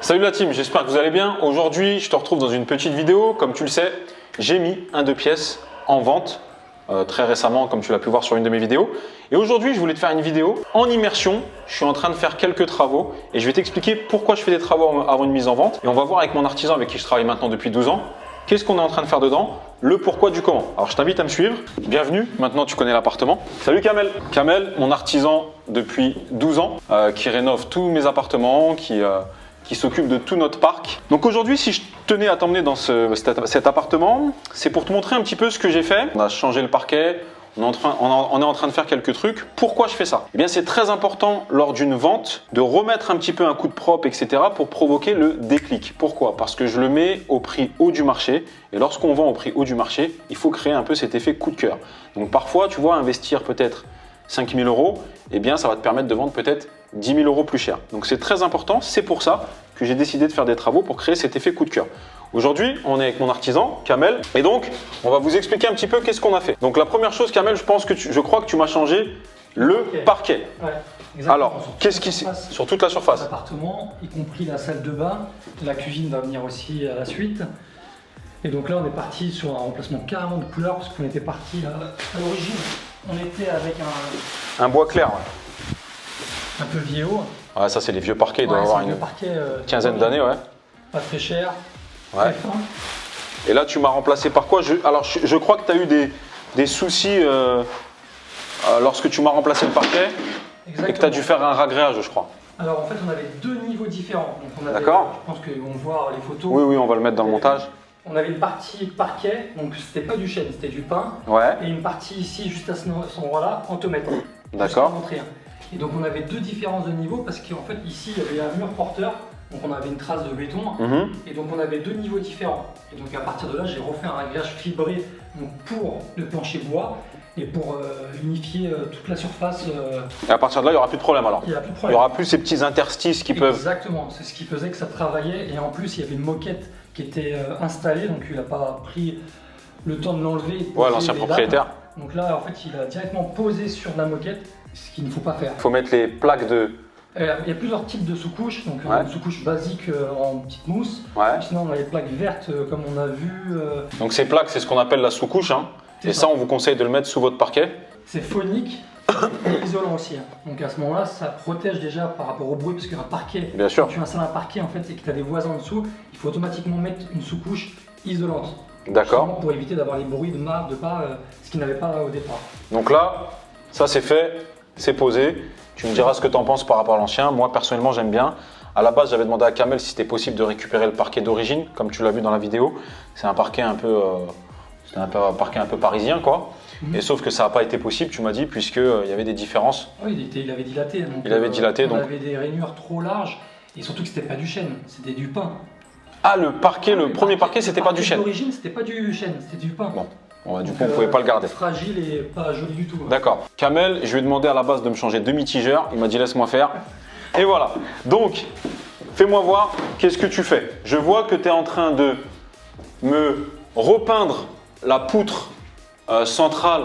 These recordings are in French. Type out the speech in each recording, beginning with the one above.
Salut la team, j'espère que vous allez bien. Aujourd'hui, je te retrouve dans une petite vidéo. Comme tu le sais, j'ai mis un 2 pièces en vente très récemment, comme tu l'as pu voir sur une de mes vidéos. Et aujourd'hui, je voulais te faire une vidéo en immersion. Je suis en train de faire quelques travaux et je vais t'expliquer pourquoi je fais des travaux avant une mise en vente. Et on va voir avec mon artisan avec qui je travaille maintenant depuis 12 ans, qu'est-ce qu'on est en train de faire dedans, le pourquoi du comment. Alors je t'invite à me suivre. Bienvenue, maintenant tu connais l'appartement. Salut Kamel. Kamel, mon artisan depuis 12 ans, qui rénove tous mes appartements, qui s'occupe de tout notre parc. Donc aujourd'hui, si je tenais à t'emmener dans cet appartement, c'est pour te montrer un petit peu ce que j'ai fait. On a changé le parquet, on est en train de faire quelques trucs. Pourquoi je fais ça? Eh bien, c'est très important lors d'une vente de remettre un petit peu un coup de propre, etc. pour provoquer le déclic. Pourquoi? Parce que je le mets au prix haut du marché. Et lorsqu'on vend au prix haut du marché, il faut créer un peu cet effet coup de cœur. Donc parfois, tu vois, investir peut-être 5 000 €, eh bien, ça va te permettre de vendre peut-être 10 000 € plus cher. Donc c'est très important, c'est pour ça que j'ai décidé de faire des travaux pour créer cet effet coup de cœur. Aujourd'hui, on est avec mon artisan, Kamel, et donc on va vous expliquer un petit peu qu'est-ce qu'on a fait. Donc la première chose, Kamel, je crois que tu m'as changé le parquet. Ouais, exactement. Alors, qu'est-ce qui sur toute la surface? L'appartement, y compris la salle de bain, la cuisine va venir aussi à la suite. Et donc là, on est parti sur un remplacement carrément de couleur parce qu'on était parti à l'origine, on était avec un bois clair. Ouais. Un peu vieillot. Ouais, ça c'est les vieux parquets, il doit avoir une quinzaine d'années, ouais. Pas très cher, ouais. Très fin. Et là, tu m'as remplacé par quoi? Je crois que tu as eu des soucis lorsque tu m'as remplacé le parquet. Exactement. Et que tu as dû faire un ragréage, je crois. Alors en fait, on avait deux niveaux différents. D'accord. Je pense qu'on voit les photos. Oui, on va le mettre dans le montage. On avait une partie parquet, donc c'était pas du chêne, c'était du pin. Ouais. Et une partie ici, juste à cet endroit-là, en tomate. D'accord. Et donc on avait deux différences de niveau parce qu'en fait ici il y avait un mur porteur, donc on avait une trace de béton, et donc on avait deux niveaux différents. Et donc à partir de là j'ai refait un réglage fibré donc pour le plancher bois et pour unifier toute la surface. Et à partir de là il n'y aura plus de problème alors? Il n'y aura plus de problème. Il problème. n'y aura plus ces petits interstices qui peuvent... Exactement, c'est ce qui faisait que ça travaillait et en plus il y avait une moquette qui était installée, donc il n'a pas pris le temps de l'enlever. Ouais, l'ancien propriétaire. Donc là en fait il a directement posé sur la moquette. Ce qu'il ne faut pas faire. Il faut mettre les plaques de... Il y a plusieurs types de sous-couches. Donc une sous-couche basique en petite mousse. Ouais. Sinon on a les plaques vertes comme on a vu. Donc ces plaques, c'est ce qu'on appelle la sous-couche. Hein. Et ça, on vous conseille de le mettre sous votre parquet. C'est phonique et isolant aussi. Hein. Donc à ce moment-là, ça protège déjà par rapport au bruit. Parce qu'un parquet, bien sûr. Quand tu installes un parquet en fait, et que tu as des voisins en dessous, il faut automatiquement mettre une sous-couche isolante. D'accord. Pour éviter d'avoir les bruits de marque, de pas, ce qu'il n'avait pas au départ. Donc là, ça c'est fait. C'est posé. Tu me diras ce que tu en penses par rapport à l'ancien. Moi, personnellement, j'aime bien. À la base, j'avais demandé à Kamel si c'était possible de récupérer le parquet d'origine, comme tu l'as vu dans la vidéo. C'est un parquet un peu, parquet un peu parisien, quoi. Et sauf que ça n'a pas été possible, tu m'as dit, puisqu'il y avait des différences. Oui, il avait dilaté. Donc, il avait dilaté. On avait des rainures trop larges et surtout que c'était pas du chêne, c'était du pin. Ah, le parquet, le premier parquet, c'était pas du chêne. D'origine, c'était pas du chêne, c'était du pin. Bon. Ouais, du coup, on ne pouvait pas le garder. Fragile et pas joli du tout. D'accord. Kamel, je lui ai demandé à la base de me changer demi-tigeur. Il m'a dit laisse-moi faire. Et voilà. Donc, fais-moi voir qu'est-ce que tu fais. Je vois que tu es en train de me repeindre la poutre centrale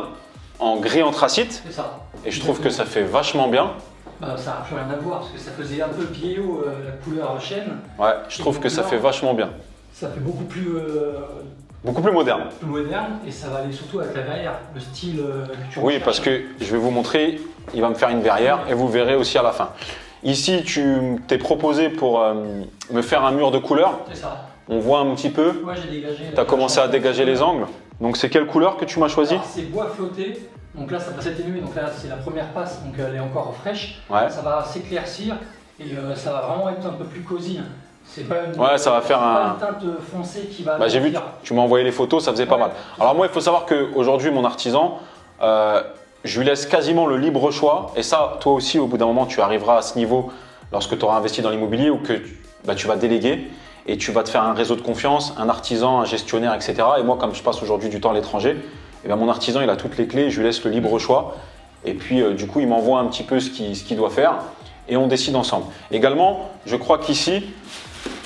en gris anthracite. C'est ça. Et je trouve que ça fait vachement bien. Bah, ça n'a plus rien à voir parce que ça faisait un peu vieillot la couleur chêne. Ouais, je trouve que ça fait vachement bien. Ça fait beaucoup plus moderne. Plus moderne et ça va aller surtout avec la verrière, le style que tu Oui, parce que je vais vous montrer, il va me faire une verrière et vous verrez aussi à la fin. Ici, tu t'es proposé pour me faire un mur de couleur. C'est ça. On voit un petit peu. Ouais, j'ai dégagé. Tu as commencé à dégager les angles. Donc c'est quelle couleur que tu m'as choisi? C'est bois flotté. Donc là, ça va s'atténuer. Donc là, c'est la première passe, donc elle est encore fraîche. Ouais. Ça va s'éclaircir et ça va vraiment être un peu plus cosy. C'est pas une, ouais, ça va faire une teinte foncée qui va. Bah, j'ai vu, tu m'as envoyé les photos, ça faisait pas mal. Alors moi, il faut savoir qu'aujourd'hui, mon artisan, je lui laisse quasiment le libre choix. Et ça, toi aussi, au bout d'un moment, tu arriveras à ce niveau lorsque tu auras investi dans l'immobilier ou que tu vas déléguer et tu vas te faire un réseau de confiance, un artisan, un gestionnaire, etc. Et moi, comme je passe aujourd'hui du temps à l'étranger, eh bien, mon artisan, il a toutes les clés, je lui laisse le libre choix. Et puis, du coup, il m'envoie un petit peu ce qu'il doit faire et on décide ensemble. Également, je crois qu'ici,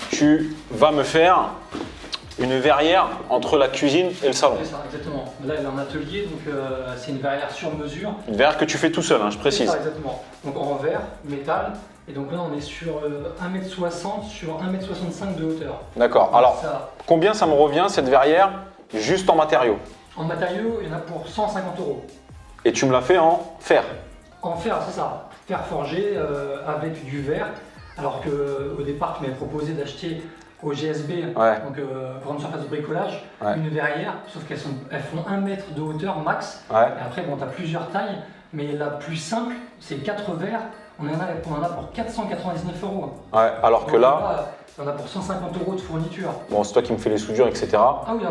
tu vas me faire une verrière entre la cuisine et le salon. C'est ça, exactement. Là, elle est en atelier, donc c'est une verrière sur mesure. Une verrière que tu fais tout seul, hein, je précise. C'est ça, exactement. Donc en verre, métal, Et donc là, on est sur 1m60 sur 1m65 de hauteur. D'accord. Alors, combien ça me revient cette verrière juste en matériaux? En matériaux, il y en a pour 150 €. Et tu me l'as fait en fer? En fer, c'est ça. Fer forgé avec du verre. Alors qu'au départ, tu m'avais proposé d'acheter au GSB, donc grande surface de bricolage, une verrière, sauf qu'elles font 1 mètre de hauteur max. Et après, bon, tu as plusieurs tailles, mais la plus simple, c'est 4 verres. On en a pour 499 €. Ouais, alors que là, on a pour 150 € de fourniture. Bon, c'est toi qui me fais les soudures, etc. Ah oui,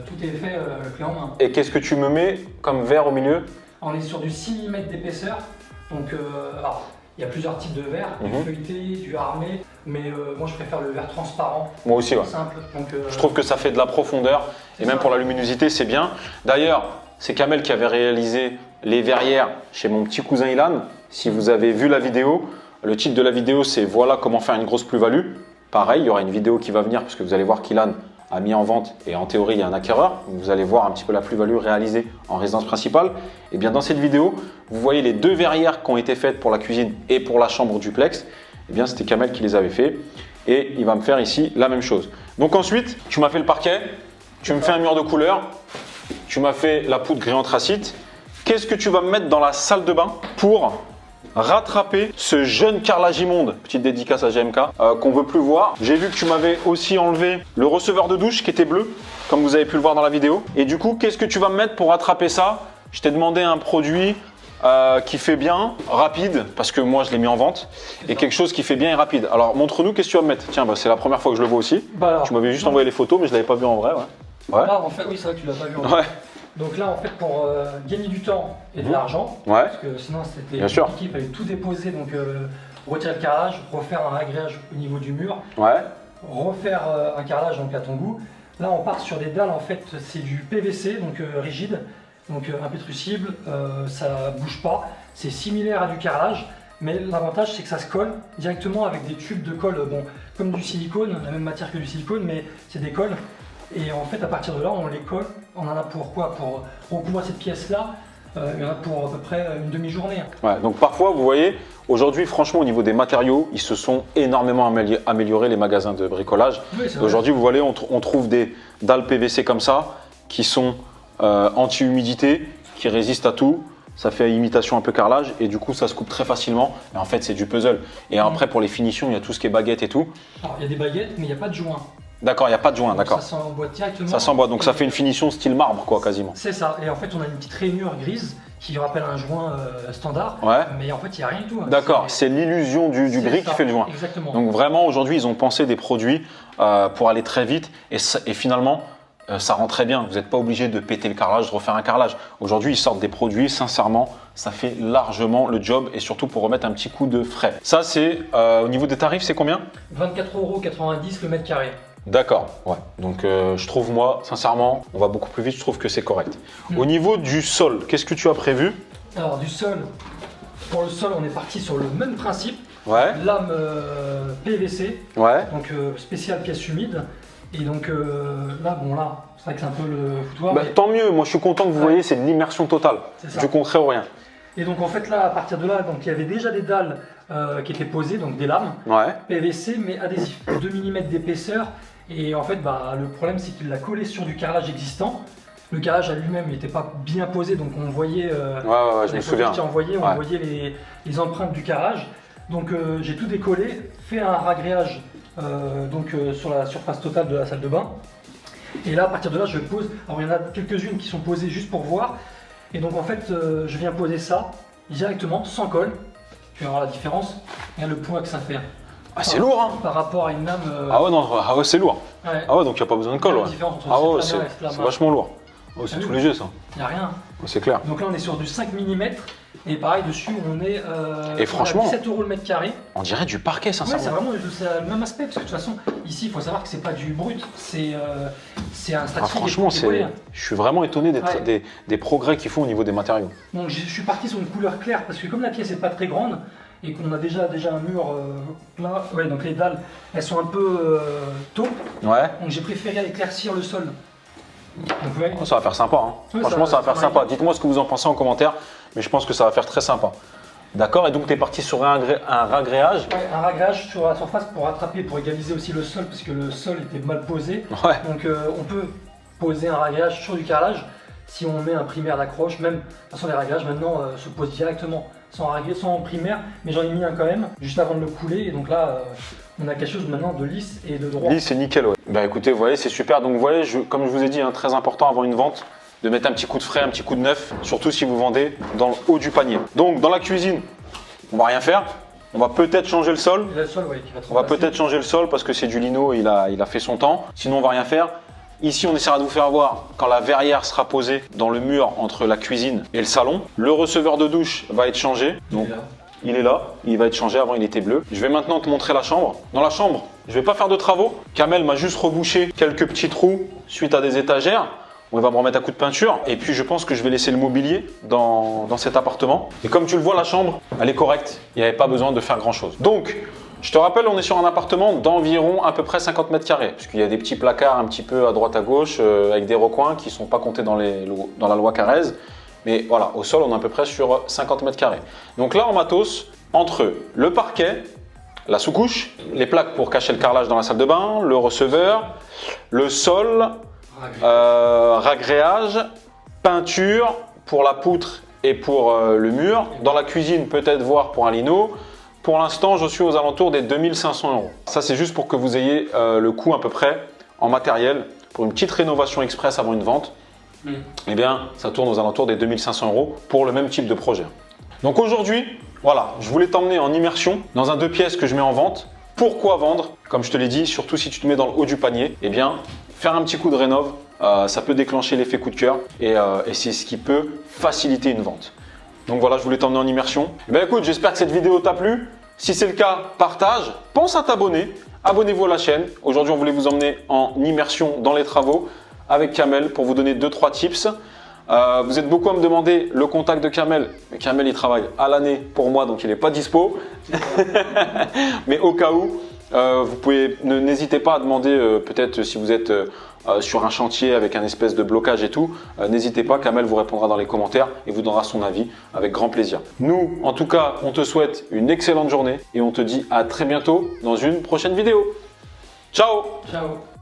tout est fait clé en main. Et qu'est-ce que tu me mets comme verre au milieu? On est sur du 6 mm d'épaisseur. Donc, alors, il y a plusieurs types de verre, du feuilleté, du armé, mais moi je préfère le verre transparent. Moi aussi, ouais. Simple. Donc, je trouve que ça fait de la profondeur et même pour la luminosité, c'est bien. D'ailleurs, c'est Kamel qui avait réalisé les verrières chez mon petit cousin Ilan. Si vous avez vu la vidéo, le titre de la vidéo c'est « Voilà comment faire une grosse plus-value ». Pareil, il y aura une vidéo qui va venir parce que vous allez voir qu'Ilan a mis en vente et en théorie il y a un acquéreur. Vous allez voir un petit peu la plus-value réalisée en résidence principale. Et bien dans cette vidéo, vous voyez les 2 verrières qui ont été faites pour la cuisine et pour la chambre duplex. Et bien c'était Kamel qui les avait fait et il va me faire ici la même chose. Donc ensuite, tu m'as fait le parquet, tu me fais un mur de couleur, tu m'as fait la poudre gris anthracite. Qu'est-ce que tu vas me mettre dans la salle de bain pour rattraper ce jeune carrelage immonde, petite dédicace à GMK, qu'on veut plus voir. J'ai vu que tu m'avais aussi enlevé le receveur de douche qui était bleu, comme vous avez pu le voir dans la vidéo. Et du coup, qu'est-ce que tu vas me mettre pour rattraper ça? Je t'ai demandé un produit qui fait bien, rapide, parce que moi je l'ai mis en vente, et quelque chose qui fait bien et rapide. Alors montre-nous, qu'est-ce que tu vas me mettre? Tiens, c'est la première fois que je le vois aussi. Tu m'avais juste envoyé les photos, mais je ne l'avais pas vu en vrai. Là, en fait, oui, c'est vrai que tu l'as pas vu en vrai. Donc là, en fait, pour gagner du temps et de l'argent, parce que sinon c'était compliqué, il fallait tout déposer, donc retirer le carrelage, refaire un réglage au niveau du mur, refaire un carrelage donc à ton goût. Là, on part sur des dalles, en fait, c'est du PVC, donc rigide, donc impétrussible, ça bouge pas, c'est similaire à du carrelage, mais l'avantage c'est que ça se colle directement avec des tubes de colle, bon, comme du silicone, la même matière que du silicone, mais c'est des colles. Et en fait, à partir de là, on les colle. On en a pour quoi? Pour recouvrir cette pièce-là, il y en a pour à peu près une demi-journée. Ouais, donc parfois, vous voyez, aujourd'hui, franchement, au niveau des matériaux, ils se sont énormément améliorés, les magasins de bricolage. Oui, aujourd'hui, vous voyez, on trouve des dalles PVC comme ça, qui sont anti-humidité, qui résistent à tout. Ça fait imitation un peu carrelage et du coup, ça se coupe très facilement. Et en fait, c'est du puzzle. Et après, pour les finitions, il y a tout ce qui est baguette et tout. Alors, il y a des baguettes, mais il n'y a pas de joint. D'accord, il n'y a pas de joint, d'accord. Ça s'emboîte directement. Ça s'emboîte, donc ça fait une finition style marbre, quoi, quasiment. C'est ça, et en fait, on a une petite rainure grise qui rappelle un joint standard, mais en fait, il n'y a rien du tout. D'accord, c'est l'illusion du gris qui fait le joint. Exactement. Donc vraiment, aujourd'hui, ils ont pensé des produits pour aller très vite, et finalement, ça rend très bien. Vous n'êtes pas obligé de péter le carrelage, de refaire un carrelage. Aujourd'hui, ils sortent des produits, sincèrement, ça fait largement le job, et surtout pour remettre un petit coup de frais. Ça, c'est au niveau des tarifs, c'est combien? 24,90 € le mètre carré. D'accord, ouais. Donc je trouve, moi, sincèrement, on va beaucoup plus vite, je trouve que c'est correct. Au niveau du sol, qu'est-ce que tu as prévu? Alors du sol, pour le sol, on est parti sur le même principe. Lame PVC, donc spéciale pièce humide. Et donc là, c'est vrai que c'est un peu le foutoir. Mais... Tant mieux, moi je suis content que vous voyez, c'est de l'immersion totale, du concret ou rien. Et donc en fait là, à partir de là, donc, il y avait déjà des dalles qui étaient posées, donc des lames PVC mais adhésif, 2 mm d'épaisseur. Et en fait, le problème c'est qu'il l'a collé sur du carrelage existant. Le carrelage à lui-même n'était pas bien posé, donc on voyait, je me souviens. On voyait les empreintes du carrelage. Donc j'ai tout décollé, fait un ragréage sur la surface totale de la salle de bain. Et là, à partir de là, je pose. Alors il y en a quelques-unes qui sont posées juste pour voir. Et donc en fait, je viens poser ça directement, sans colle. Tu vas voir la différence. Regarde le poids que ça fait. Ah, c'est lourd, hein. Par rapport à une lame. Ah ouais, c'est lourd. Ah ouais, donc il n'y a pas besoin de colle. Ah ouais, c'est vachement lourd. Oh, c'est tout léger ça. Il n'y a rien. C'est clair. Donc là, on est sur du 5 mm. Et pareil, dessus, on est et franchement, 17 € le mètre carré. On dirait du parquet, sincèrement. Ouais, c'est vraiment le même aspect. Parce que de toute façon, ici, il faut savoir que c'est pas du brut. C'est un stratifié. Franchement, je suis vraiment étonné des progrès qu'ils font au niveau des matériaux. Donc je suis parti sur une couleur claire. Parce que comme la pièce n'est pas très grande, et qu'on a déjà un mur là, donc les dalles, elles sont un peu taupes. Donc j'ai préféré éclaircir le sol. Donc, ça va faire sympa, hein. Franchement, ça va faire sympa. Dites-moi ce que vous en pensez en commentaire, mais je pense que ça va faire très sympa. D'accord, et donc tu es parti sur un ragréage. Ouais, un ragréage sur la surface pour rattraper, pour égaliser aussi le sol, parce que le sol était mal posé. Ouais. Donc on peut poser un ragréage sur du carrelage si on met un primaire d'accroche. Même, de toute façon, les ragréages maintenant se posent directement, sans primaire, mais j'en ai mis un quand même, juste avant de le couler. Et donc là, on a quelque chose maintenant de lisse et de droit. Lisse, c'est nickel, ouais. Bah écoutez, vous voyez, c'est super. Donc vous voyez, comme je vous ai dit, hein, très important avant une vente, de mettre un petit coup de frais, un petit coup de neuf, surtout si vous vendez dans le haut du panier. Donc dans la cuisine, on va rien faire. On va peut-être changer le sol. Le sol, ouais, qui va On va peut-être changer le sol parce que c'est du lino, il a fait son temps. Sinon, on va rien faire. Ici, on essaiera de vous faire voir quand la verrière sera posée dans le mur entre la cuisine et le salon. Le receveur de douche va être changé. Donc, il est là, il va être changé. Avant, il était bleu. Je vais maintenant te montrer la chambre. Dans la chambre, je vais pas faire de travaux. Kamel m'a juste rebouché quelques petits trous suite à des étagères. On va me remettre un coup de peinture. Et puis, je pense que je vais laisser le mobilier dans cet appartement. Et comme tu le vois, la chambre, elle est correcte. Il n'y avait pas besoin de faire grand-chose. Donc, je te rappelle, on est sur un appartement d'environ à peu près 50 mètres carrés. Puisqu'il y a des petits placards un petit peu à droite à gauche avec des recoins qui ne sont pas comptés dans la loi Carrez. Mais voilà, au sol, on est à peu près sur 50 mètres carrés. Donc là, en matos, entre le parquet, la sous-couche, les plaques pour cacher le carrelage dans la salle de bain, le receveur, le sol, ragréage, peinture pour la poutre et pour le mur. Dans la cuisine, peut-être voir pour un lino. Pour l'instant, je suis aux alentours des 2500 €. Ça, c'est juste pour que vous ayez le coût à peu près en matériel pour une petite rénovation express avant une vente. Eh bien, ça tourne aux alentours des 2500 € pour le même type de projet. Donc aujourd'hui, voilà, je voulais t'emmener en immersion dans un 2 pièces que je mets en vente. Pourquoi vendre? Comme je te l'ai dit, surtout si tu te mets dans le haut du panier, eh bien, faire un petit coup de rénov, ça peut déclencher l'effet coup de cœur et c'est ce qui peut faciliter une vente. Donc voilà, je voulais t'emmener en immersion. Eh bien, écoute, j'espère que cette vidéo t'a plu. Si c'est le cas, partage, pense à t'abonner, abonnez-vous à la chaîne. Aujourd'hui, on voulait vous emmener en immersion dans les travaux avec Kamel pour vous donner 2-3 tips. Vous êtes beaucoup à me demander le contact de Kamel. Mais Kamel, il travaille à l'année pour moi, donc il n'est pas dispo. Mais au cas où, n'hésitez pas à demander, peut-être si vous êtes sur un chantier avec un espèce de blocage et tout, n'hésitez pas, Kamel vous répondra dans les commentaires et vous donnera son avis avec grand plaisir. Nous, en tout cas, on te souhaite une excellente journée et on te dit à très bientôt dans une prochaine vidéo. Ciao! Ciao!